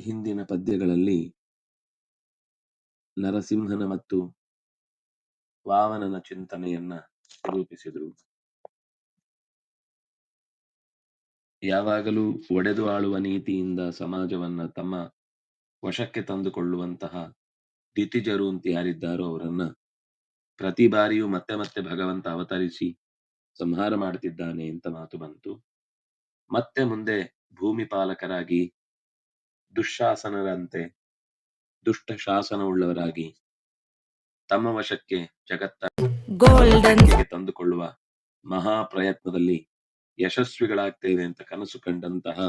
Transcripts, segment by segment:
ಹಿಂದಿನ ಪದ್ಯಗಳಲ್ಲಿ ನರಸಿಂಹನ ಮತ್ತು ವಾಮನನ ಚಿಂತನೆಯನ್ನ ರೂಪಿಸಿದರು. ಯಾವಾಗಲೂ ಒಡೆದು ಆಳುವ ನೀತಿಯಿಂದ ಸಮಾಜವನ್ನ ತಮ್ಮ ವಶಕ್ಕೆ ತಂದುಕೊಳ್ಳುವಂತಹ ದಿತಿಜರು ಅಂತ ಯಾರಿದ್ದಾರೋ ಅವರನ್ನ ಪ್ರತಿ ಬಾರಿಯೂ ಮತ್ತೆ ಮತ್ತೆ ಭಗವಂತ ಅವತರಿಸಿ ಸಂಹಾರ ಮಾಡ್ತಿದ್ದಾನೆ ಅಂತ ಮಾತು ಬಂತು. ಮತ್ತೆ ಮುಂದೆ ಭೂಮಿ ಪಾಲಕರಾಗಿ ದುಶ್ಶಾಸನರಂತೆ ದುಷ್ಟ ಶಾಸನವುಳ್ಳವರಾಗಿ ತಮ್ಮ ವಶಕ್ಕೆ ಜಗತ್ತನ್ನು ತಂದುಕೊಳ್ಳುವ ಮಹಾ ಪ್ರಯತ್ನದಲ್ಲಿ ಯಶಸ್ವಿಗಳಾಗ್ತೇವೆ ಅಂತ ಕನಸು ಕಂಡಂತಹ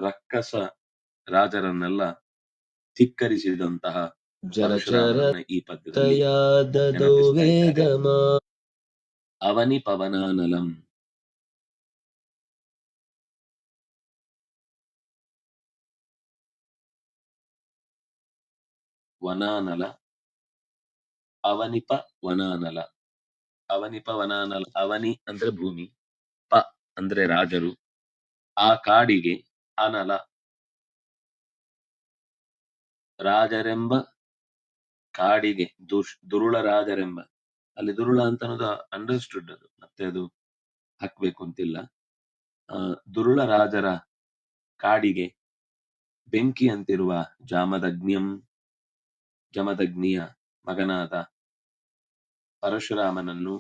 ರಕ್ಕಸ ರಾಜರನ್ನೆಲ್ಲ ಧಿಕ್ಕರಿಸಿದಂತಹ ಪರಶುರಾಮನನ್ನ ಈ ಪದ್ಯದಲ್ಲಿ ಅವನಿ ಪವನಾನಲಂ. ವನಾನಲ, ಅವನಿಪ ವನಾನಲ. ಅವನಿಪ ವನಾನಲ, ಅವನಿ ಅಂದ್ರೆ ಭೂಮಿ, ಪ ಅಂದ್ರೆ ರಾಜರು, ಆ ಕಾಡಿಗೆ ಅನಲ ರಾಜರೆಂಬ ಕಾಡಿಗೆ ದುರುಳ ರಾಜರೆಂಬ, ಅಲ್ಲಿ ದುರುಳ ಅಂತ ಅನ್ನೋದು ಅಂಡರ್ಸ್ಟುಡ್, ಅದು ಮತ್ತೆ ಅದು ಹಾಕ್ಬೇಕು ಅಂತಿಲ್ಲ. ದುರುಳ ರಾಜರ ಕಾಡಿಗೆ ಬೆಂಕಿ ಅಂತಿರುವ ಜಮದಗ್ನಿಯ ಮಗನಾದ ಪರಶುರಾಮನನ್ನು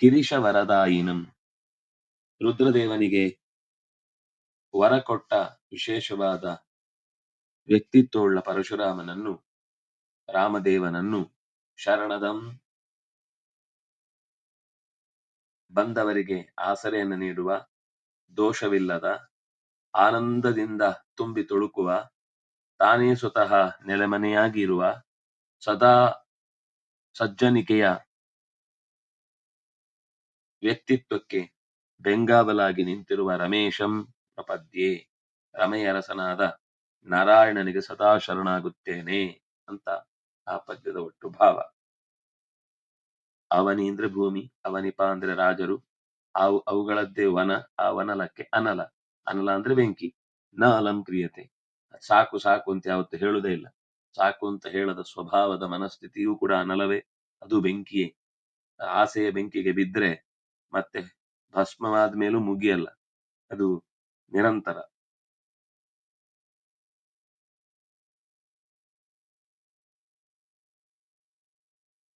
ಕಿರೀಶ ವರದಾಯಿನಂ, ರುದ್ರದೇವನಿಗೆ ವರ ಕೊಟ್ಟ ವಿಶೇಷವಾದ ವ್ಯಕ್ತಿತ್ವವುಳ್ಳ ಪರಶುರಾಮನನ್ನು, ರಾಮದೇವನನ್ನು ಶರಣದಂ, ಬಂದವರಿಗೆ ಆಸರೆಯನ್ನು ನೀಡುವ, ದೋಷವಿಲ್ಲದ, ಆನಂದದಿಂದ ತುಂಬಿ ತುಳುಕುವ, ತಾನೇ ಸ್ವತಃ ನೆಲೆಮನೆಯಾಗಿರುವ, ಸದಾ ಸಜ್ಜನಿಕೆಯ ವ್ಯಕ್ತಿತ್ವಕ್ಕೆ ಬೆಂಗಾವಲಾಗಿ ನಿಂತಿರುವ ರಮೇಶಂ ಪ್ರಪದ್ಯೆ, ರಮೆಯರಸನಾದ ನಾರಾಯಣನಿಗೆ ಸದಾ ಶರಣಾಗುತ್ತೇನೆ ಅಂತ ಆ ಪದ್ಯದ ಒಟ್ಟು ಭಾವ. ಅವನಿ ಅಂದ್ರೆ ಭೂಮಿ, ಅವನಿಪ ಅಂದ್ರೆ ರಾಜರು, ಅವುಗಳದ್ದೇ ವನ, ಆ ವನಲಕ್ಕೆ ಅನಲ, ಅನಲ ಅಂದ್ರೆ ಬೆಂಕಿ. ನ ಅಲಂ ಕ್ರಿಯತೆ, ಸಾಕು ಸಾಕು ಅಂತ ಯಾವತ್ತು ಹೇಳುದೇ ಇಲ್ಲ. ಸಾಕು ಅಂತ ಹೇಳದ ಸ್ವಭಾವದ ಮನಸ್ಥಿತಿಯೂ ಕೂಡ ಅನಲವೇ, ಅದು ಬೆಂಕಿಯೇ. ಆಸೆಯ ಬೆಂಕಿಗೆ ಬಿದ್ರೆ ಮತ್ತೆ ಭಸ್ಮವಾದ ಮೇಲೂ ಮುಗಿಯಲ್ಲ, ಅದು ನಿರಂತರ.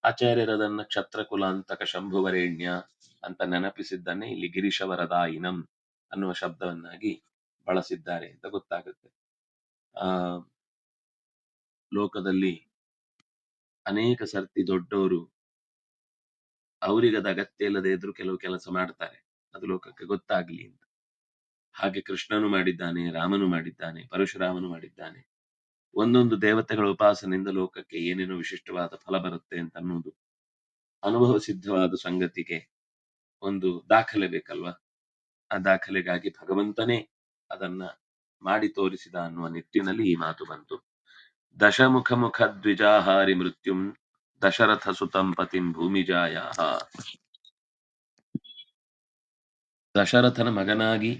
ಆಚಾರ್ಯರದನ್ನ ಕ್ಷತ್ರ ಕುಲಾಂತಕ ಶಂಭುವರೇಣ್ಯ ಅಂತ ನೆನಪಿಸಿದ್ದನ್ನೇ ಇಲ್ಲಿ ಗಿರೀಶವರದಾಯಿನಂ ಅನ್ನುವ ಶಬ್ದವನ್ನಾಗಿ ಬಳಸಿದ್ದಾರೆ ಅಂತ ಗೊತ್ತಾಗುತ್ತೆ. ಲೋಕದಲ್ಲಿ ಅನೇಕ ಸರ್ತಿ ದೊಡ್ಡವರು ಅವರಿಗದ ಅಗತ್ಯ ಇಲ್ಲದೆ ಇದ್ರು ಕೆಲವು ಕೆಲಸ ಮಾಡ್ತಾರೆ, ಅದು ಲೋಕಕ್ಕೆ ಗೊತ್ತಾಗ್ಲಿ ಅಂತ. ಹಾಗೆ ಕೃಷ್ಣನು ಮಾಡಿದ್ದಾನೆ, ರಾಮನು ಮಾಡಿದ್ದಾನೆ, ಪರಶುರಾಮನು ಮಾಡಿದ್ದಾನೆ. ಒಂದೊಂದು ದೇವತೆಗಳ ಉಪಾಸನೆಯಿಂದ ಲೋಕಕ್ಕೆ ಏನೇನೋ ವಿಶಿಷ್ಟವಾದ ಫಲ ಬರುತ್ತೆ ಅಂತ ಅನ್ನೋದು ಅನುಭವ ಸಿದ್ಧವಾದ ಸಂಗತಿಗೆ ಒಂದು ದಾಖಲೆ ಬೇಕಲ್ವಾ. ಆ ದಾಖಲೆಗಾಗಿ ಭಗವಂತನೇ ಅದನ್ನ ಮಾಡಿ ತೋರಿಸಿದ ಅನ್ನುವ ನಿಟ್ಟಿನಲ್ಲಿ ಈ ಮಾತು ಬಂತು. ದಶಮುಖ ಮುಖ ದ್ವಿಜಾಹಾರಿ ಮೃತ್ಯುಂ ದಶರಥ ಸುತಂ ಪತಿಂ ಭೂಮಿಜಾಯ. ದಶರಥನ ಮಗನಾಗಿ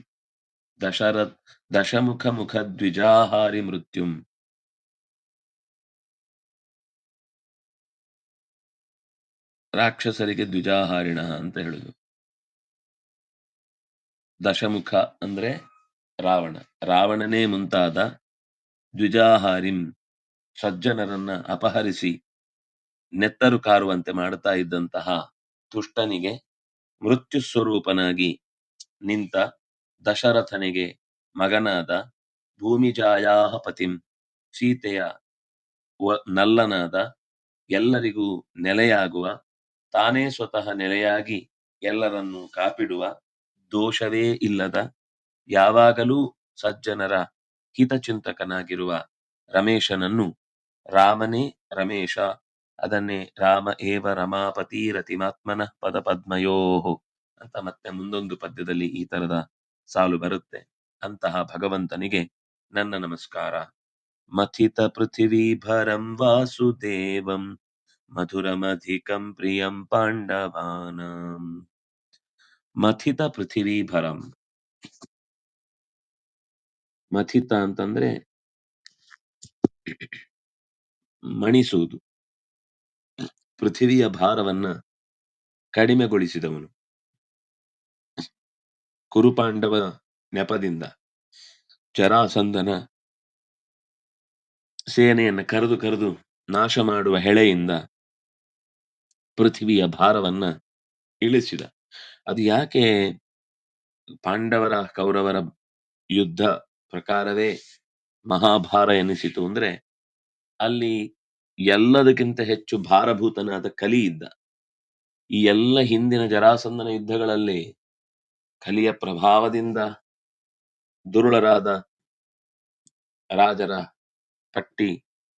ದಶಮುಖ ಮುಖ ದ್ವಿಜಾಹಾರಿ ಮೃತ್ಯುಂ, ರಾಕ್ಷಸರಿಗೆ ದ್ವಿಜಾಹಾರಿಣ ಅಂತ ಹೇಳುದು. ದಶಮುಖ ಅಂದ್ರೆ ರಾವಣನೇ ಮುಂತಾದ ದ್ವಿಜಾಹಾರಿಂ, ಸಜ್ಜನರನ್ನ ಅಪಹರಿಸಿ ನೆತ್ತರು ಕಾರುವಂತೆ ಮಾಡ್ತಾ ಇದ್ದಂತಹ ದುಷ್ಟನಿಗೆ ಮೃತ್ಯು ಸ್ವರೂಪನಾಗಿ ನಿಂತ ದಶರಥನಿಗೆ ಮಗನಾದ ಭೂಮಿಜಾಯಾಹ ಪತಿಂ, ಸೀತೆಯ ನಲ್ಲನಾದ, ಎಲ್ಲರಿಗೂ ನೆಲೆಯಾಗುವ, ತಾನೇ ಸ್ವತಃ ನೆಲೆಯಾಗಿ ಎಲ್ಲರನ್ನೂ ಕಾಪಿಡುವ, ದೋಷವೇ ಇಲ್ಲದ, ಯಾವಾಗಲೂ ಸಜ್ಜನರ ಹಿತಚಿಂತಕನಾಗಿರುವ ರಮೇಶನನ್ನು, ರಾಮನೇ ರಮೇಶ, ಅದನ್ನೇ ರಾಮ ಏವ ರಮಾಪತಿರತಿಮಾತ್ಮನಃ ಪದ ಪದ್ಮಯೋಹೋ ಅಂತ ಮತ್ತೆ ಮುಂದೊಂದು ಪದ್ಯದಲ್ಲಿ ಈ ತರದ ಸಾಲು ಬರುತ್ತೆ. ಅಂತಹ ಭಗವಂತನಿಗೆ ನನ್ನ ನಮಸ್ಕಾರ. ಮಥಿತ ಪೃಥಿವೀಭರಂ ವಾಸುದೇವಂ ಮಧುರಮಧಿಕಂ ಪ್ರಿಯಂ ಪಾಂಡವಾನಾಂ. ಮಥಿತ ಪೃಥಿವೀಭರಂ, ಮಥಿತ ಅಂತಂದ್ರೆ ಮಣಿಸುವುದು. ಪೃಥಿವಿಯ ಭಾರವನ್ನ ಕಡಿಮೆಗೊಳಿಸಿದವನು. ಕುರುಪಾಂಡವ ನೆಪದಿಂದ ಜರಾಸಂಧನ ಸೇನೆಯನ್ನು ಕರೆದು ಕರೆದು ನಾಶ ಮಾಡುವ ಹೆಳೆಯಿಂದ ಪೃಥಿವಿಯ ಭಾರವನ್ನ ಇಳಿಸಿದ. ಅದು ಯಾಕೆ ಪಾಂಡವರ ಕೌರವರ ಯುದ್ಧ ಪ್ರಕಾರವೇ ಮಹಾಭಾರ ಎನಿಸಿತು ಅಂದ್ರೆ, ಅಲ್ಲಿ ಎಲ್ಲದಕ್ಕಿಂತ ಹೆಚ್ಚು ಭಾರಭೂತನಾದ ಕಲಿ ಇದ್ದ. ಈ ಎಲ್ಲ ಹಿಂದಿನ ಜರಾಸಂಧನ ಯುದ್ಧಗಳಲ್ಲಿ ಕಲಿಯ ಪ್ರಭಾವದಿಂದ ದುರುಳರಾದ ರಾಜರ ಪಟ್ಟಿ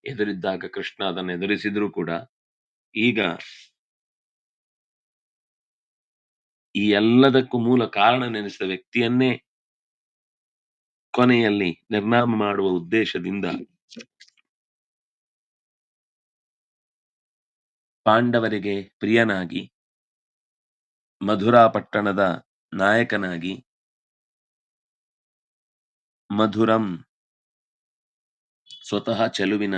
ಎದುರಿದ್ದಾಗ ಕೃಷ್ಣ ಅದನ್ನು ಎದುರಿಸಿದ್ರು ಕೂಡ, ಈಗ ಈ ಎಲ್ಲದಕ್ಕೂ ಮೂಲ ಕಾರಣ ನೆನೆಸಿದ ವ್ಯಕ್ತಿಯನ್ನೇ ಕೊನೆಯಲ್ಲಿ ನಿರ್ನಾಮ ಮಾಡುವ ಉದ್ದೇಶದಿಂದ ಪಾಂಡವರಿಗೆ ಪ್ರಿಯನಾಗಿ ಮಧುರಾ ಪಟ್ಟಣದ ನಾಯಕನಾಗಿ ಮಧುರಂ ಸ್ವತಃ ಚೆಲುವಿನ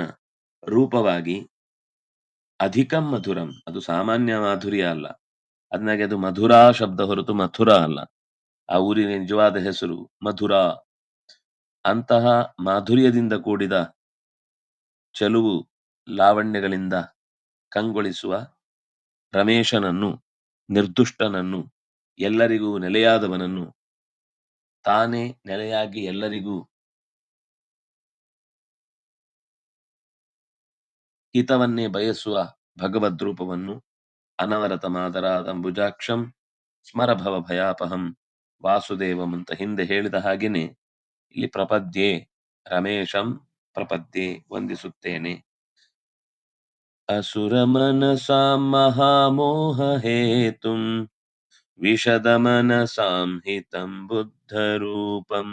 ರೂಪವಾಗಿ, ಅಧಿಕಂ ಮಧುರಂ ಅದು ಸಾಮಾನ್ಯ ಮಾಧುರ್ಯ ಅಲ್ಲ, ಅದನ್ನಾಗೆ ಅದು ಮಧುರಾ ಶಬ್ದ ಹೊರತು ಮಥುರಾ ಅಲ್ಲ. ಆ ಊರಿನ ನಿಜವಾದ ಹೆಸರು ಮಧುರಾ. ಅಂತಹ ಮಾಧುರ್ಯದಿಂದ ಕೂಡಿದ ಚೆಲುವು ಲಾವಣ್ಯಗಳಿಂದ ಕಂಗೊಳಿಸುವ ರಮೇಶನನ್ನು, ನಿರ್ದುಷ್ಟನನ್ನು, ಎಲ್ಲರಿಗೂ ನೆಲೆಯಾದವನನ್ನು, ತಾನೇ ನೆಲೆಯಾಗಿ ಎಲ್ಲರಿಗೂ ಹಿತವನ್ನೇ ಬಯಸುವ ಭಗವದ್ ರೂಪವನ್ನು ಅನವರತ ಮಾದರಾದಂಬುಜಾಕ್ಷಂ ಸ್ಮರಭವ ಭಯಾಪಹಂ ವಾಸುದೇವಂ ಅಂತ ಹಿಂದೆ ಹೇಳಿದ ಹಾಗೇನೆ ಇಲ್ಲಿ ಪ್ರಪದ್ಯೆ ರಮೇಶಂ ಪ್ರಪದ್ಯೆ ವಂದಿಸುತ್ತೇನೆ. ಅಸುರ ಮನಸಾಂ ಮಹಾಮೋಹ ಹೇತುಂ ವಿಷದ ಮನಸಾಂ ಹಿತಂ ಬುದ್ಧ ರೂಪಂ.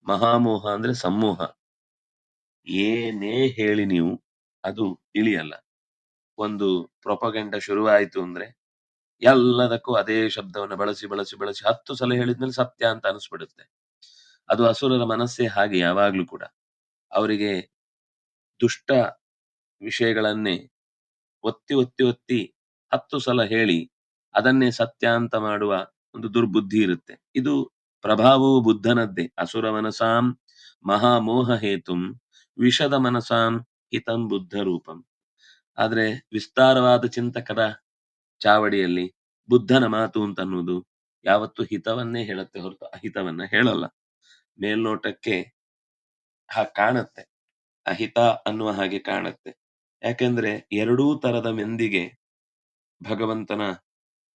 ಮಹಾಮೋಹ ಅಂದ್ರೆ ಸಮೂಹ. ಏನೇ ಹೇಳಿ ನೀವು ಅದು ತಿಳಿಯಲ್ಲ. ಒಂದು ಪ್ರೊಪಗಂಡ ಶುರುವಾಯಿತು ಅಂದ್ರೆ ಎಲ್ಲದಕ್ಕೂ ಅದೇ ಶಬ್ದವನ್ನು ಬಳಸಿ ಬಳಸಿ ಬಳಸಿ 10 ಸಲ ಹೇಳಿದ್ಮೇಲೆ ಸತ್ಯ ಅಂತ ಅನಿಸ್ಬಿಡುತ್ತೆ. ಅದು ಅಸುರರ ಮನಸ್ಸೇ ಹಾಗೆ ಯಾವಾಗ್ಲೂ ಕೂಡ. ಅವರಿಗೆ ದುಷ್ಟ ವಿಷಯಗಳನ್ನೇ ಒತ್ತಿ ಒತ್ತಿ ಒತ್ತಿ 10 ಸಲ ಹೇಳಿ ಅದನ್ನೇ ಸತ್ಯ ಅಂತ ಮಾಡುವ ಒಂದು ದುರ್ಬುದ್ಧಿ ಇರುತ್ತೆ. ಇದು ಪ್ರಭಾವವು ಬುದ್ಧನದ್ದೇ. ಅಸುರ ಮನಸಾಂ ಮಹಾಮೋಹ ಹೇತುಂ ವಿಷದ ಮನಸಾಂ ಹಿತಂ ಬುದ್ಧ ರೂಪಂ. ಆದ್ರೆ ವಿಸ್ತಾರವಾದ ಚಿಂತಕರ ಚಾವಡಿಯಲ್ಲಿ ಬುದ್ಧನ ಮಾತು ಅಂತ ಅನ್ನೋದು ಯಾವತ್ತು ಹಿತವನ್ನೇ ಹೇಳುತ್ತೆ ಹೊರತು ಅಹಿತವನ್ನ ಹೇಳಲ್ಲ. ಮೇಲ್ನೋಟಕ್ಕೆ ಕಾಣುತ್ತೆ, ಅಹಿತ ಅನ್ನುವ ಹಾಗೆ ಕಾಣುತ್ತೆ. ಯಾಕೆಂದ್ರೆ ಎರಡೂ ತರದ ಮಂದಿಗೆ ಭಗವಂತನ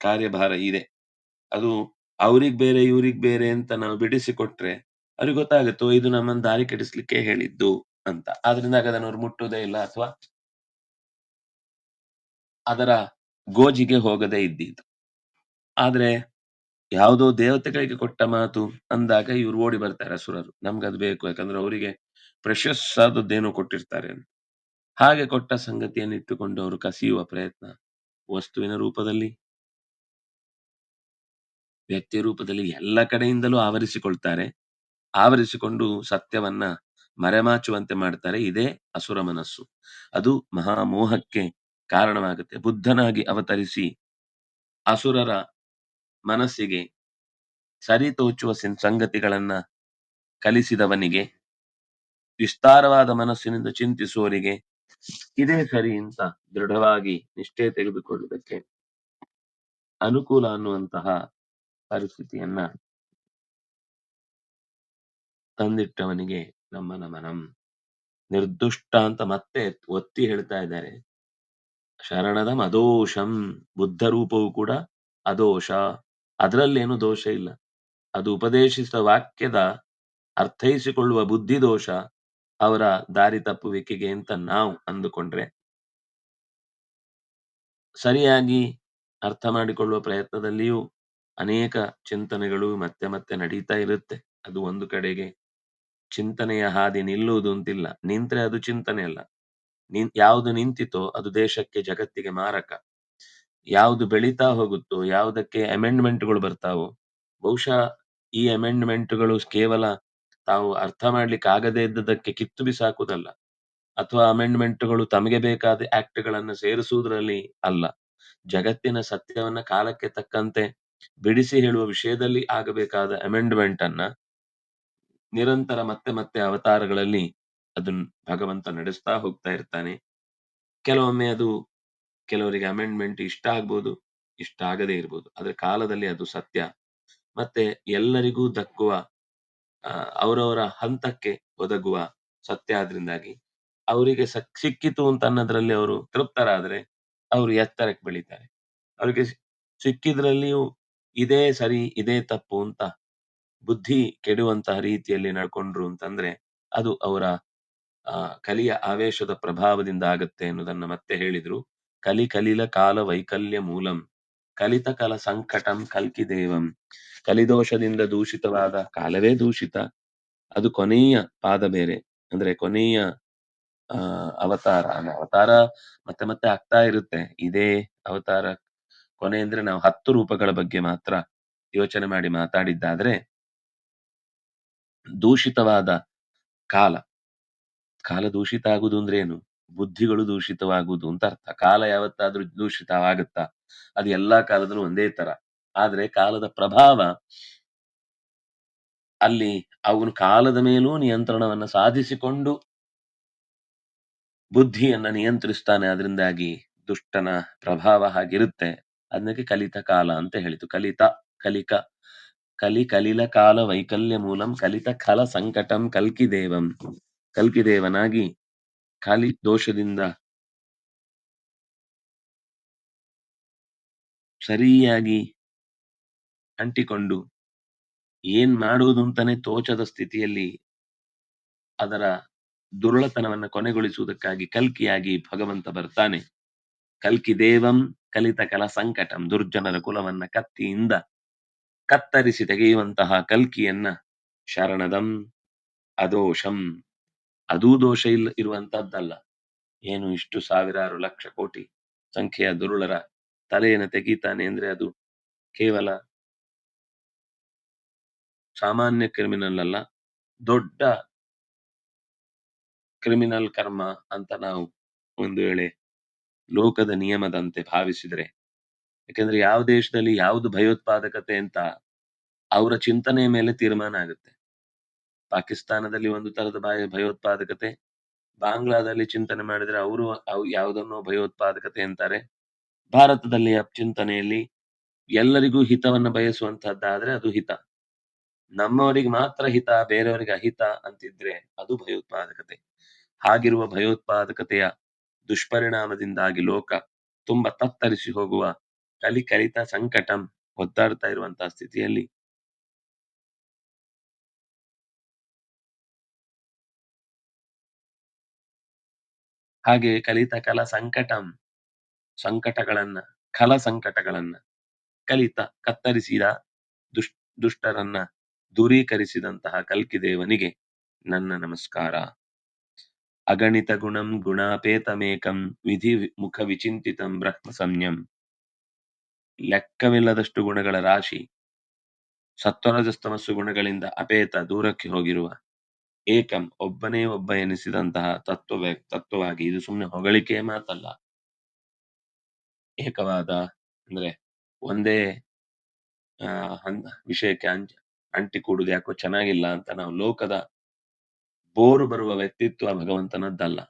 ಕಾರ್ಯಭಾರ ಇದೆ. ಅದು ಅವ್ರಿಗ್ ಬೇರೆ ಇವ್ರಿಗ್ ಬೇರೆ ಅಂತ ನಾವು ಬಿಡಿಸಿಕೊಟ್ರೆ ಅವ್ರಿಗೆ ಗೊತ್ತಾಗುತ್ತೋ ಇದು ನಮ್ಮನ್ನ ದಾರಿ ಕೆಡಿಸ್ಲಿಕ್ಕೆ ಹೇಳಿದ್ದು ಅಂತ. ಆದ್ರಿಂದ ಅದನ್ನು ಅವ್ರು ಮುಟ್ಟುವುದೇ ಇಲ್ಲ, ಅಥವಾ ಅದರ ಗೋಜಿಗೆ ಹೋಗದೇ ಇದ್ದಿದ್ದು. ಆದ್ರೆ ಯಾವುದೋ ದೇವತೆಗಳಿಗೆ ಕೊಟ್ಟ ಮಾತು ಅಂದಾಗ ಇವ್ರು ಓಡಿ ಬರ್ತಾರೆ ಅಸುರರು. ನಮ್ಗದು ಬೇಕು, ಯಾಕಂದ್ರೆ ಅವರಿಗೆ ಪ್ರೆಷಸ್ ಆದದ್ದೇನೋ ಕೊಟ್ಟಿರ್ತಾರೆ ಅಂತ. ಹಾಗೆ ಕೊಟ್ಟ ಸಂಗತಿಯನ್ನು ಇಟ್ಟುಕೊಂಡು ಅವರು ಕಸಿಯುವ ಪ್ರಯತ್ನ ವಸ್ತುವಿನ ರೂಪದಲ್ಲಿ, ವ್ಯಕ್ತಿ ರೂಪದಲ್ಲಿ ಎಲ್ಲ ಕಡೆಯಿಂದಲೂ ಆವರಿಸಿಕೊಳ್ತಾರೆ. ಆವರಿಸಿಕೊಂಡು ಸತ್ಯವನ್ನ ಮರೆಮಾಚುವಂತೆ ಮಾಡ್ತಾರೆ. ಇದೇ ಅಸುರ ಮನಸ್ಸು. ಅದು ಮಹಾಮೋಹಕ್ಕೆ ಕಾರಣವಾಗುತ್ತೆ. ಬುದ್ಧನಾಗಿ ಅವತರಿಸಿ ಅಸುರರ ಮನಸ್ಸಿಗೆ ಸರಿತೋಚುವ ಸಂಗತಿಗಳನ್ನ ಕಲಿಸಿದವನಿಗೆ, ವಿಸ್ತಾರವಾದ ಮನಸ್ಸಿನಿಂದ ಚಿಂತಿಸುವವರಿಗೆ ಇದೇ ಸರಿ ಅಂತ ದೃಢವಾಗಿ ನಿಷ್ಠೆ ತೆಗೆದುಕೊಳ್ಳುವುದಕ್ಕೆ ಅನುಕೂಲ ಅನ್ನುವಂತಹ ಪರಿಸ್ಥಿತಿಯನ್ನ ತಂದಿಟ್ಟವನಿಗೆ ನಮ್ಮ ನಮನಂ. ನಿರ್ದುಷ್ಟ ಅಂತ ಮತ್ತೆ ಒತ್ತಿ ಹೇಳ್ತಾ ಇದ್ದಾರೆ. ಶರಣದ ಅದೋಷಂ, ಬುದ್ಧ ರೂಪವು ಕೂಡ ಅದೋಷ, ಅದರಲ್ಲೇನು ದೋಷ ಇಲ್ಲ. ಅದು ಉಪದೇಶಿಸಿದ ವಾಕ್ಯದ ಅರ್ಥೈಸಿಕೊಳ್ಳುವ ಬುದ್ಧಿ ದೋಷ ಅವರ ದಾರಿ ತಪ್ಪುವಿಕೆಗೆ ಅಂತ ನಾವು ಅಂದುಕೊಂಡ್ರೆ, ಸರಿಯಾಗಿ ಅರ್ಥ ಮಾಡಿಕೊಳ್ಳುವ ಪ್ರಯತ್ನದಲ್ಲಿಯೂ ಅನೇಕ ಚಿಂತನೆಗಳು ಮತ್ತೆ ಮತ್ತೆ ನಡೀತಾ ಇರುತ್ತೆ. ಅದು ಒಂದು ಕಡೆಗೆ ಚಿಂತನೆಯ ಹಾದಿ ನಿಲ್ಲುವುದು ಅಂತಿಲ್ಲ. ನಿಂತ್ರೆ ಅದು ಚಿಂತನೆ ಅಲ್ಲ. ಯಾವುದು ನಿಂತಿತೋ ಅದು ದೇಶಕ್ಕೆ ಜಗತ್ತಿಗೆ ಮಾರಕ. ಯಾವುದು ಬೆಳೀತಾ ಹೋಗುತ್ತೋ, ಯಾವುದಕ್ಕೆ ಅಮೆಂಡ್ಮೆಂಟ್ಗಳು ಬರ್ತಾವೋ, ಬಹುಶಃ ಈ ಅಮೆಂಡ್ಮೆಂಟ್ಗಳು ಕೇವಲ ತಾವು ಅರ್ಥ ಮಾಡ್ಲಿಕ್ಕೆ ಆಗದೇ ಇದ್ದದಕ್ಕೆ ಕಿತ್ತು ಬಿಸಾಕುವುದಲ್ಲ, ಅಥವಾ ಅಮೆಂಡ್ಮೆಂಟ್‌ಗಳು ತಮಗೆ ಬೇಕಾದ ಆಕ್ಟ್‌ಗಳನ್ನ ಸೇರಿಸುವುದರಲ್ಲಿ ಅಲ್ಲ. ಜಗತ್ತಿನ ಸತ್ಯವನ್ನ ಕಾಲಕ್ಕೆ ತಕ್ಕಂತೆ ಬಿಡಿಸಿ ಹೇಳುವ ವಿಷಯದಲ್ಲಿ ಆಗಬೇಕಾದ ಅಮೆಂಡ್ಮೆಂಟ್ ಅನ್ನ ನಿರಂತರ ಮತ್ತೆ ಮತ್ತೆ ಅವತಾರಗಳಲ್ಲಿ ಅದನ್ನ ಭಗವಂತ ನಡೆಸ್ತಾ ಹೋಗ್ತಾ ಇರ್ತಾನೆ. ಕೆಲವೊಮ್ಮೆ ಅದು ಕೆಲವರಿಗೆ ಅಮೆಂಡ್ಮೆಂಟ್ ಇಷ್ಟ ಆಗ್ಬೋದು, ಇಷ್ಟ ಆಗದೇ ಇರ್ಬೋದು. ಆದ್ರೆ ಕಾಲದಲ್ಲಿ ಅದು ಸತ್ಯ. ಮತ್ತೆ ಎಲ್ಲರಿಗೂ ದಕ್ಕುವ ಅವರವರ ಹಂತಕ್ಕೆ ಒದಗುವ ಸತ್ಯ ಆದ್ರಿಂದಾಗಿ ಅವರಿಗೆ ಸಿಕ್ಕಿತು ಅಂತ ಅನ್ನೋದ್ರಲ್ಲಿ ಅವರು ತೃಪ್ತರಾದ್ರೆ ಅವರು ಎತ್ತರಕ್ಕೆ ಬೆಳೀತಾರೆ. ಅವ್ರಿಗೆ ಸಿಕ್ಕಿದ್ರಲ್ಲಿಯೂ ಇದೇ ಸರಿ, ಇದೇ ತಪ್ಪು ಅಂತ ಬುದ್ಧಿ ಕೆಡುವಂತಹ ರೀತಿಯಲ್ಲಿ ನಡ್ಕೊಂಡ್ರು ಅಂತಂದ್ರೆ ಅದು ಅವರ ಕಲಿಯ ಆವೇಶದ ಪ್ರಭಾವದಿಂದ ಆಗತ್ತೆ ಎನ್ನುವುದನ್ನ ಮತ್ತೆ ಹೇಳಿದ್ರು. ಕಲಿಲ ಕಾಲ ವೈಕಲ್ಯ ಮೂಲಂ ಕಲಿತ ಕಲ ಸಂಕಟಂ ಕಲ್ಕಿದೇವಂ. ಕಲಿದೋಷದಿಂದ ದೂಷಿತವಾದ ಕಾಲವೇ ದೂಷಿತ. ಅದು ಕೊನೆಯ ಪಾದ ಬೇರೆ. ಅಂದ್ರೆ ಕೊನೆಯ ಅವತಾರ. ಅವತಾರ ಮತ್ತೆ ಮತ್ತೆ ಆಗ್ತಾ ಇರುತ್ತೆ. ಇದೇ ಅವತಾರ ಕೊನೆ ಅಂದ್ರೆ ನಾವು 10 ರೂಪಗಳ ಬಗ್ಗೆ ಮಾತ್ರ ಯೋಚನೆ ಮಾಡಿ ಮಾತಾಡಿದ್ದಾದ್ರೆ, ದೂಷಿತವಾದ ಕಾಲ. ಕಾಲ ದೂಷಿತ ಆಗುದು ಅಂದ್ರೆ ಏನು? ಬುದ್ಧಿಗಳು ದೂಷಿತವಾಗುವುದು ಅಂತ ಅರ್ಥ. ಕಾಲ ಯಾವತ್ತಾದ್ರೂ ದೂಷಿತವಾಗುತ್ತಾ? ಅದು ಎಲ್ಲಾ ಕಾಲದಲ್ಲೂ ಒಂದೇ ತರ. ಆದ್ರೆ ಕಾಲದ ಪ್ರಭಾವ ಅಲ್ಲಿ ಅವನು ಕಾಲದ ಮೇಲೂ ನಿಯಂತ್ರಣವನ್ನ ಸಾಧಿಸಿಕೊಂಡು ಬುದ್ಧಿಯನ್ನ ನಿಯಂತ್ರಿಸ್ತಾನೆ. ಅದರಿಂದಾಗಿ ದುಷ್ಟನ ಪ್ರಭಾವ ಹಾಗಿರುತ್ತೆ. ಅದಕ್ಕೆ ಕಲಿತ ಕಾಲ ಅಂತ ಹೇಳಿತು. ಕಲಿಕ ಕಲಿಲ ಕಾಲ ವೈಕಲ್ಯ ಮೂಲಂ ಕಲಿತ ಖಲ ಸಂಕಟಂ ಕಲ್ಕಿದೇವಂ. ಕಲ್ಕಿದೇವನಾಗಿ ಕಲಿ ದೋಷದಿಂದ ಸರಿಯಾಗಿ ಅಂಟಿಕೊಂಡು ಏನ್ ಮಾಡುವುದು ಅಂತಾನೆ ತೋಚದ ಸ್ಥಿತಿಯಲ್ಲಿ ಅದರ ದುರುಳತನವನ್ನ ಕೊನೆಗೊಳಿಸುವುದಕ್ಕಾಗಿ ಕಲ್ಕಿಯಾಗಿ ಭಗವಂತ ಬರ್ತಾನೆ. ಕಲ್ಕಿ ದೇವಂ ಕಲಿತ ಕಲ ಸಂಕಟಂ. ದುರ್ಜನರ ಕುಲವನ್ನ ಕತ್ತಿಯಿಂದ ಕತ್ತರಿಸಿ ತೆಗೆಯುವಂತಹ ಕಲ್ಕಿಯನ್ನ ಶರಣದಂ ಅದೋಷಂ. ಅದೂ ದೋಷ ಇರುವಂತಹದ್ದಲ್ಲ. ಏನು ಇಷ್ಟು ಸಾವಿರಾರು ಲಕ್ಷ ಕೋಟಿ ಸಂಖ್ಯೆಯ ದುರುಳರ ತಲೆಯನ್ನು ತೆಗೀತಾನೆ ಅಂದ್ರೆ ಅದು ಕೇವಲ ಸಾಮಾನ್ಯ ಕ್ರಿಮಿನಲ್ ಅಲ್ಲ, ದೊಡ್ಡ ಕ್ರಿಮಿನಲ್ ಕರ್ಮ ಅಂತ ನಾವು ಒಂದು ವೇಳೆ ಲೋಕದ ನಿಯಮದಂತೆ ಭಾವಿಸಿದ್ರೆ. ಯಾಕಂದ್ರೆ ಯಾವ ದೇಶದಲ್ಲಿ ಯಾವುದು ಭಯೋತ್ಪಾದಕತೆ ಅಂತ ಅವರ ಚಿಂತನೆಯ ಮೇಲೆ ತೀರ್ಮಾನ ಆಗುತ್ತೆ. ಪಾಕಿಸ್ತಾನದಲ್ಲಿ ಒಂದು ತರದ ಭಯೋತ್ಪಾದಕತೆ, ಬಾಂಗ್ಲಾದಲ್ಲಿ ಚಿಂತನೆ ಮಾಡಿದ್ರೆ ಅವರು ಯಾವುದನ್ನೋ ಭಯೋತ್ಪಾದಕತೆ ಅಂತಾರೆ. ಭಾರತದಲ್ಲಿ ಚಿಂತನೆಯಲ್ಲಿ ಎಲ್ಲರಿಗೂ ಹಿತವನ್ನ ಬಯಸುವಂತಹದ್ದಾದ್ರೆ ಅದು ಹಿತ. ನಮ್ಮವರಿಗೆ ಮಾತ್ರ ಹಿತ, ಬೇರೆಯವರಿಗೆ ಅಹಿತ ಅಂತಿದ್ರೆ ಅದು ಭಯೋತ್ಪಾದಕತೆ. ಹಾಗಿರುವ ಭಯೋತ್ಪಾದಕತೆಯ ದುಷ್ಪರಿಣಾಮದಿಂದಾಗಿ ಲೋಕ ತುಂಬಾ ತತ್ತರಿಸಿ ಹೋಗುವ ಕಲಿತ ಸಂಕಟಂ ಒದ್ದಾಡ್ತಾ ಇರುವಂತಹ ಸ್ಥಿತಿಯಲ್ಲಿ ಹಾಗೆ ಕಲಿತ ಕಲ ಸಂಕಟಂ ಸಂಕಟಗಳನ್ನ ಸಂಕಟಗಳನ್ನ ಕಲಿತ ಕತ್ತರಿಸಿದ ದುಷ್ಟರನ್ನ ದೂರೀಕರಿಸಿದಂತಹ ಕಲ್ಕಿದೇವನಿಗೆ ನನ್ನ ನಮಸ್ಕಾರ. ಅಗಣಿತ ಗುಣಂ ಗುಣಾಪೇತಮೇಕಂ ವಿಧಿ ಮುಖ ವಿಚಿಂತಿತಂ ಬ್ರಹ್ಮ ಸಂಯಂ. ಲೆಕ್ಕವಿಲ್ಲದಷ್ಟು ಗುಣಗಳ ರಾಶಿ, ಸತ್ವರಜಸ್ತಮಸ್ಸು ಗುಣಗಳಿಂದ ಅಪೇತ ದೂರಕ್ಕೆ ಹೋಗಿರುವ ಏಕಂ ಒಬ್ಬನೇ ಒಬ್ಬ ಎನಿಸಿದಂತಹ ತತ್ವವಾಗಿ. ಇದು ಸುಮ್ಮನೆ ಹೊಗಳಿಕೆಯ ಮಾತಲ್ಲ. ಏಕವಾದ ಅಂದ್ರೆ ಒಂದೇ ವಿಷಯಕ್ಕೆ ಅಂಟಿ ಕೂಡುದು ಯಾಕೋ ಚೆನ್ನಾಗಿಲ್ಲ ಅಂತ ನಾವು ಲೋಕದ ಬೋರು ಬರುವ ವ್ಯಕ್ತಿತ್ವ ಭಗವಂತನದ್ದಲ್ಲ.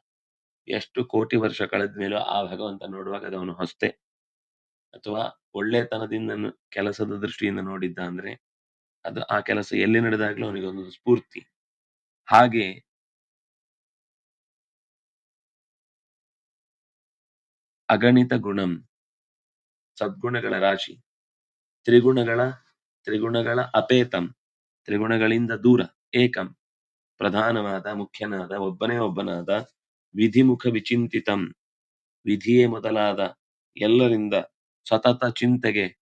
ಎಷ್ಟು ಕೋಟಿ ವರ್ಷ ಕಳೆದ ಮೇಲೂ ಆ ಭಗವಂತ ನೋಡುವಾಗ ಅದವನು ಹೊಸ್ತೆ, ಅಥವಾ ಒಳ್ಳೆತನದಿಂದ ಕೆಲಸದ ದೃಷ್ಟಿಯಿಂದ ನೋಡಿದ್ದ ಅಂದ್ರೆ ಅದು ಆ ಕೆಲಸ ಎಲ್ಲಿ ನಡೆದಾಗ್ಲೂ ಅವನಿಗೆ ಒಂದು ಸ್ಫೂರ್ತಿ. ಹಾಗೆ ಅಗಣಿತ ಗುಣಂ ಸದ್ಗುಣಗಳ ರಾಶಿ, ತ್ರಿಗುಣಗಳ ಅಪೇತಂ ತ್ರಿಗುಣಗಳಿಂದ ದೂರ, ಏಕಂ ಪ್ರಧಾನವಾದ ಮುಖ್ಯನಾದ ಒಬ್ಬನೇ ಒಬ್ಬನಾದ, ವಿಧಿಮುಖ ವಿಚಿಂತಿತಂ ವಿಧಿಯೇ ಮೊದಲಾದ ಎಲ್ಲರಿಂದ ಸತತ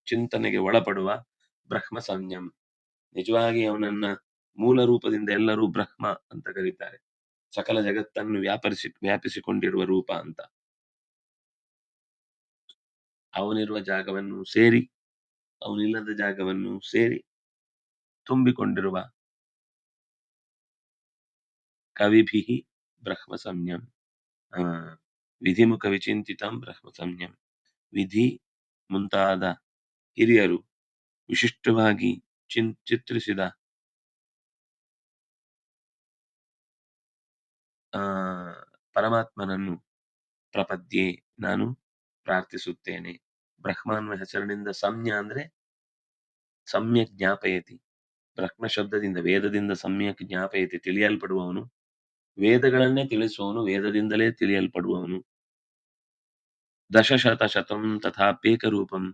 ಚಿಂತನೆಗೆ ಒಳಪಡುವ ಬ್ರಹ್ಮ ಸಂಯಂ. ನಿಜವಾಗಿ ಅವನನ್ನ ಮೂಲ ರೂಪದಿಂದ ಎಲ್ಲರೂ ಬ್ರಹ್ಮ ಅಂತ ಕರೀತಾರೆ. ಸಕಲ ಜಗತ್ತನ್ನು ವ್ಯಾಪಿಸಿಕೊಂಡಿರುವ ರೂಪ ಅಂತ. ಅವನಿರುವ ಜಾಗವನ್ನು ಸೇರಿ ಅವನಿಲ್ಲದ ಜಾಗವನ್ನು ಸೇರಿ ತುಂಬಿಕೊಂಡಿರುವ ಕವಿಭಿಃ ಬ್ರಹ್ಮ ಸಂಜ್ಞಂ. ಆ, ವಿಧಿಮುಖ ವಿಚಿಂತಿತಂ ಬ್ರಹ್ಮ ಸಂಜ್ಞಂ. ವಿಧಿ ಮುಂತಾದ ಹಿರಿಯರು ವಿಶಿಷ್ಟವಾಗಿ ಚಿತ್ರಿಸಿದ ಆ ಪರಮಾತ್ಮನನ್ನು ಪ್ರಪದ್ಯೆ, ನಾನು ಪ್ರಾರ್ಥಿಸುತ್ತೇನೆ. ಬ್ರಹ್ಮ ಅನ್ನುವ ಹೆಸರಿನಿಂದ ಸಂಜ್ಞಾ ಅಂದ್ರೆ ಸಮ್ಯಕ್ ಜ್ಞಾಪಯತಿ. ಬ್ರಹ್ಮ ಶಬ್ದದಿಂದ ವೇದದಿಂದ ಸಮ್ಯಕ್ ಜ್ಞಾಪಯತಿ, ತಿಳಿಯಲ್ಪಡುವವನು. ವೇದಗಳನ್ನೇ ತಿಳಿಸುವವನು, ವೇದದಿಂದಲೇ ತಿಳಿಯಲ್ಪಡುವವನು. ದಶಶತ ಶತಂ ತಥಾಪ್ಯೇಕ ರೂಪಂ,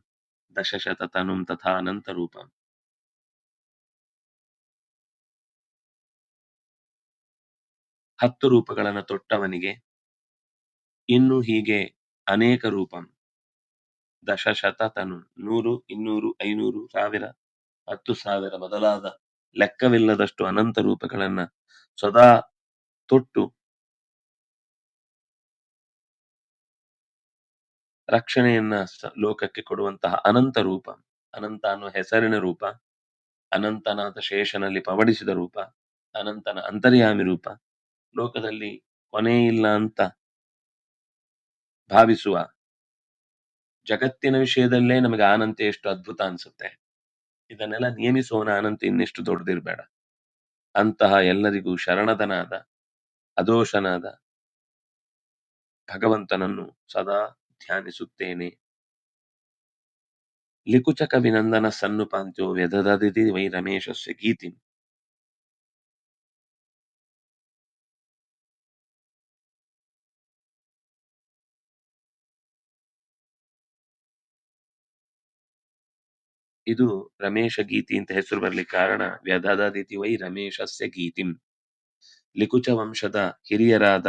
ದಶಶತ ತನುಂ ತಥಾ ಅನಂತ ರೂಪಂ. 10 ರೂಪಗಳನ್ನು ತೊಟ್ಟವನಿಗೆ ಇನ್ನು ಹೀಗೆ ಅನೇಕ ರೂಪಂ. ದಶಶತ ತನು 100, 200, 500, 1000, 10,000 ಮೊದಲಾದ ಲೆಕ್ಕವಿಲ್ಲದಷ್ಟು ಅನಂತ ರೂಪಗಳನ್ನ ಸದಾ ತೊಟ್ಟು ರಕ್ಷಣೆಯನ್ನ ಲೋಕಕ್ಕೆ ಕೊಡುವಂತಹ ಅನಂತ ರೂಪ. ಅನಂತ ಅನ್ನುವ ಹೆಸರಿನ ರೂಪ, ಅನಂತನಾದ ಶೇಷನಲ್ಲಿ ಪವಡಿಸಿದ ರೂಪ, ಅನಂತನ ಅಂತರ್ಯಾಮಿ ರೂಪ. ಲೋಕದಲ್ಲಿ ಕೊನೆ ಇಲ್ಲ ಅಂತ ಭಾವಿಸುವ ಜಗತ್ತಿನ ವಿಷಯದಲ್ಲೇ ನಮಗೆ ಅನಂತ ಎಷ್ಟು ಅದ್ಭುತ ಅನ್ಸುತ್ತೆ. ಇದನ್ನೆಲ್ಲ ನಿಯಮಿಸುವವನ ಅನಂತ ಇನ್ನೆಷ್ಟು ದೊಡ್ಡದಿರ್ಬೇಡ. ಅಂತಹ ಎಲ್ಲರಿಗೂ ಶರಣದನಾದ ಅದೋಷನಾದ ಭಗವಂತನನ್ನು ಸದಾ ಧ್ಯಾನಿಸುತ್ತೇನೆ. ಲಿಕುಚ ಕವಿನಂದನ ಸನ್ನುಪಾಂತ್ಯೋ ವ್ಯದದದಿ ವೈ ರಮೇಶಸ್ಯ ಗೀತಿಂ. ಇದು ರಮೇಶ ಗೀತಿ ಅಂತ ಹೆಸರು ಬರ್ಲಿಕ್ಕೆ ಕಾರಣ ವ್ಯದದದಿ ವೈ ರಮೇಶಸ್ಯ ಗೀತಿಂ. ಲಿಕುಚ ವಂಶದ ಹಿರಿಯರಾದ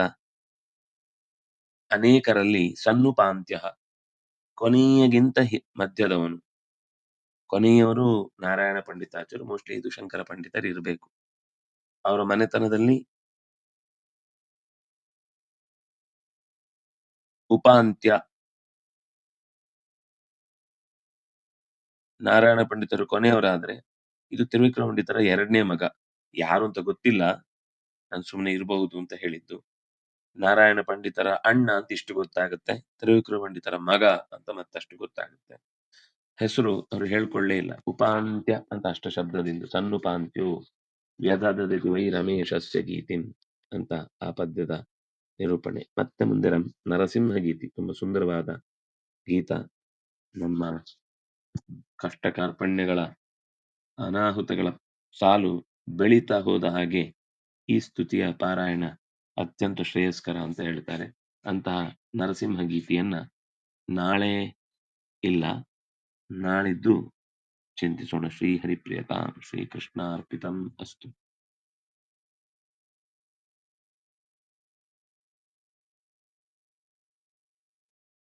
ಅನೇಕರಲ್ಲಿ ಸನ್ನುಪಾಂತ್ಯ, ಕೊನೆಯಗಿಂತ ಮಧ್ಯದವನು. ಕೊನೆಯವರು ನಾರಾಯಣ ಪಂಡಿತಾಚಾರ್ಯರು, ಮೋಸ್ಟ್ಲಿ ಇದು ಶಂಕರ ಪಂಡಿತರು ಇರಬೇಕು. ಅವರ ಮನೆತನದಲ್ಲಿ ಉಪಾಂತ್ಯ ನಾರಾಯಣ ಪಂಡಿತರು ಕೊನೆಯವರಾದ್ರೆ, ಇದು ತ್ರಿವಿಕ್ರಮ ಪಂಡಿತರ ಎರಡನೇ ಮಗ. ಯಾರು ಅಂತ ಗೊತ್ತಿಲ್ಲ, ನಾನು ಸುಮ್ಮನೆ ಇರಬಹುದು ಅಂತ ಹೇಳಿದ್ದು. ನಾರಾಯಣ ಪಂಡಿತರ ಅಣ್ಣ ಅಂತ ಇಷ್ಟು ಗೊತ್ತಾಗುತ್ತೆ, ತ್ರಿವಿಕ್ರಮ ಪಂಡಿತರ ಮಗ ಅಂತ ಮತ್ತಷ್ಟು ಗೊತ್ತಾಗುತ್ತೆ. ಹೆಸರು ಅವರು ಹೇಳ್ಕೊಳ್ಳೇ ಇಲ್ಲ. ಉಪಾಂತ್ಯ ಅಂತ ಅಷ್ಟ ಶಬ್ದದಿಂದ ಸನ್ನುಪಾಂತ್ಯೋ ವ್ಯದದದಿ ವೈ ರಮೇಶಸ್ಯ ಗೀತಿಂ ಅಂತ ಆ ಪದ್ಯದ ನಿರೂಪಣೆ. ಮತ್ತೆ ಮುಂದೆ ನರಸಿಂಹ ಗೀತಿ, ತುಂಬಾ ಸುಂದರವಾದ ಗೀತ. ನಮ್ಮ ಕಷ್ಟ ಕಾರ್ಪಣ್ಯಗಳ ಅನಾಹುತಗಳ ಸಾಲು ಬೆಳೀತಾ ಹೋದ ಹಾಗೆ ಈ ಸ್ತುತಿಯ ಪಾರಾಯಣ ಅತ್ಯಂತ ಶ್ರೇಯಸ್ಕರ ಅಂತ ಹೇಳ್ತಾರೆ. ಅಂತಹ ನರಸಿಂಹ ಗೀತೆಯನ್ನ ನಾಳೆ ಇಲ್ಲ, ನಾಳಿದ್ದು ಚಿಂತಿಸೋಣ. ಶ್ರೀ ಹರಿಪ್ರಿಯತಾಂ ಶ್ರೀಕೃಷ್ಣ ಅರ್ಪಿತಂ ಅಸ್ತು.